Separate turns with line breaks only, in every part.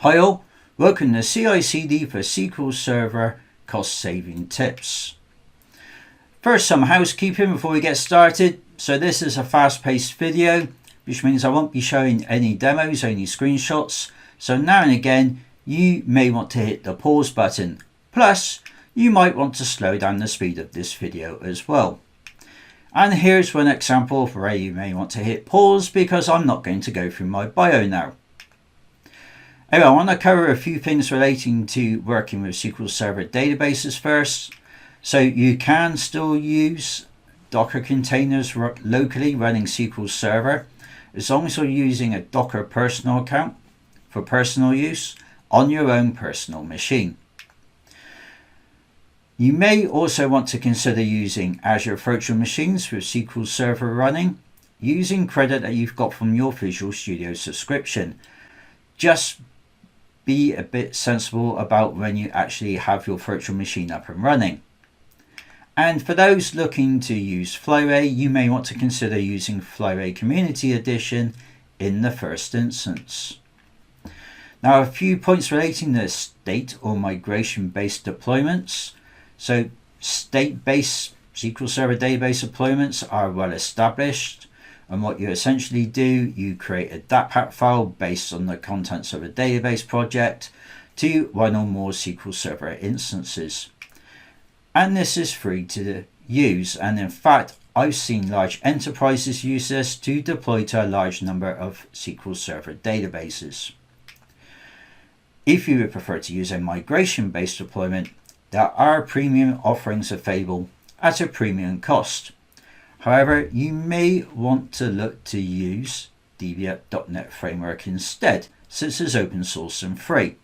Hi all, welcome to CICD for SQL Server cost saving tips. First, some housekeeping before we get started. So this is a fast-paced video, which means I won't be showing any demos, only screenshots. So now and again, you may want to hit the pause button. Plus, you might want to slow down the speed of this video as well. And here's one example of where you may want to hit pause because I'm not going to go through my bio now. Anyway, I want to cover a few things relating to working with SQL Server databases first. So you can still use Docker containers locally running SQL Server as long as you're using a Docker personal account for personal use on your own personal machine. You may also want to consider using Azure virtual machines with SQL Server running using credit that you've got from your Visual Studio subscription. Just be a bit sensible about when you actually have your virtual machine up and running. And for those looking to use FlowA, you may want to consider using FlowA Community Edition in the first instance. Now, a few points relating to state or migration-based deployments. So state-based SQL Server database deployments are well established. And what you essentially do, you create a DATPAT file based on the contents of a database project to one or more SQL Server instances. And this is free to use. And in fact, I've seen large enterprises use this to deploy to a large number of SQL Server databases. If you would prefer to use a migration-based deployment, there are premium offerings available at a premium cost. However, you may want to look to use DBUP.NET Framework instead, since it's open source and free.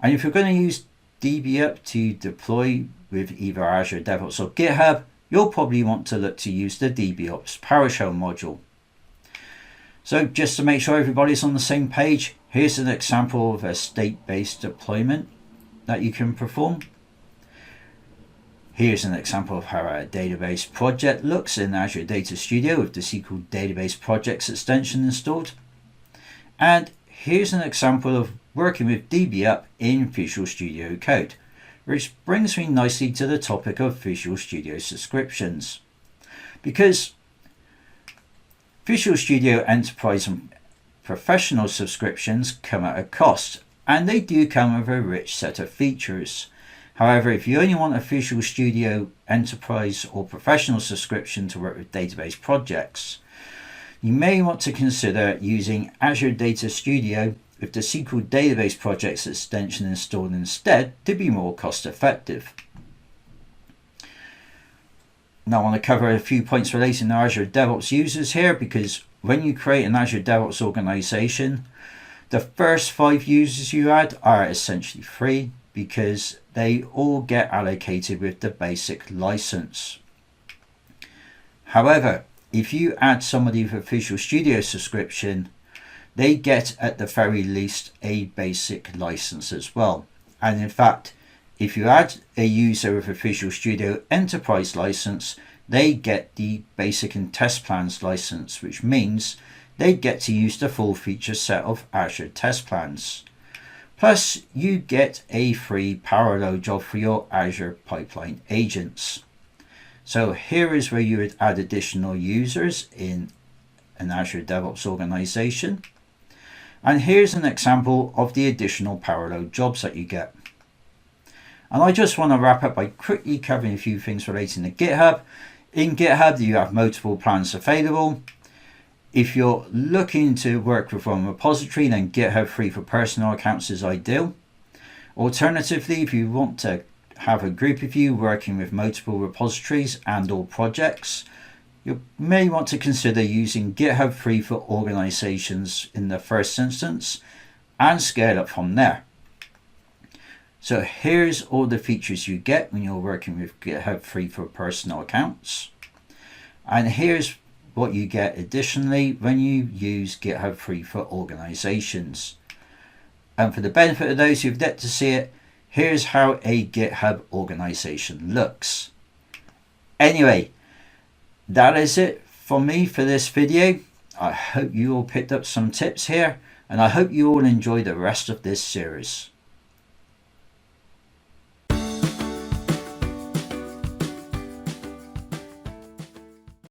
And if you're going to use DBUP to deploy with either Azure DevOps or GitHub, you'll probably want to look to use the DBOps PowerShell module. So just to make sure everybody's on the same page, here's an example of a state-based deployment that you can perform. Here's an example of how a database project looks in Azure Data Studio with the SQL Database Projects extension installed. And here's an example of working with DBUP in Visual Studio Code, which brings me nicely to the topic of Visual Studio subscriptions. Because Visual Studio Enterprise and Professional subscriptions come at a cost, and they do come with a rich set of features. However, if you only want a Visual Studio Enterprise or Professional subscription to work with database projects, you may want to consider using Azure Data Studio with the SQL Database Projects extension installed instead to be more cost effective. Now I want to cover a few points relating to Azure DevOps users here, because when you create an Azure DevOps organization, the first 5 users you add are essentially free, because they all get allocated with the basic license. However, if you add somebody with a Visual Studio subscription, they get at the very least a basic license as well. And in fact, if you add a user with a Visual Studio Enterprise license, they get the basic and test plans license, which means they get to use the full feature set of Azure test plans. Plus, you get a free parallel job for your Azure pipeline agents. So here is where you would add additional users in an Azure DevOps organization. And here's an example of the additional parallel jobs that you get. And I just want to wrap up by quickly covering a few things relating to GitHub. In GitHub, you have multiple plans available. If you're looking to work with one repository, then GitHub Free for personal accounts is ideal. Alternatively, if you want to have a group of you working with multiple repositories and or projects, you may want to consider using GitHub Free for organizations in the first instance and scale up from there. So here's all the features you get when you're working with GitHub Free for personal accounts. And here's what you get additionally when you use GitHub Free for organizations. And for the benefit of those who've yet to see it, here's how a GitHub organization looks. Anyway, that is it from me for this video. I hope you all picked up some tips here, and I hope you all enjoy the rest of this series.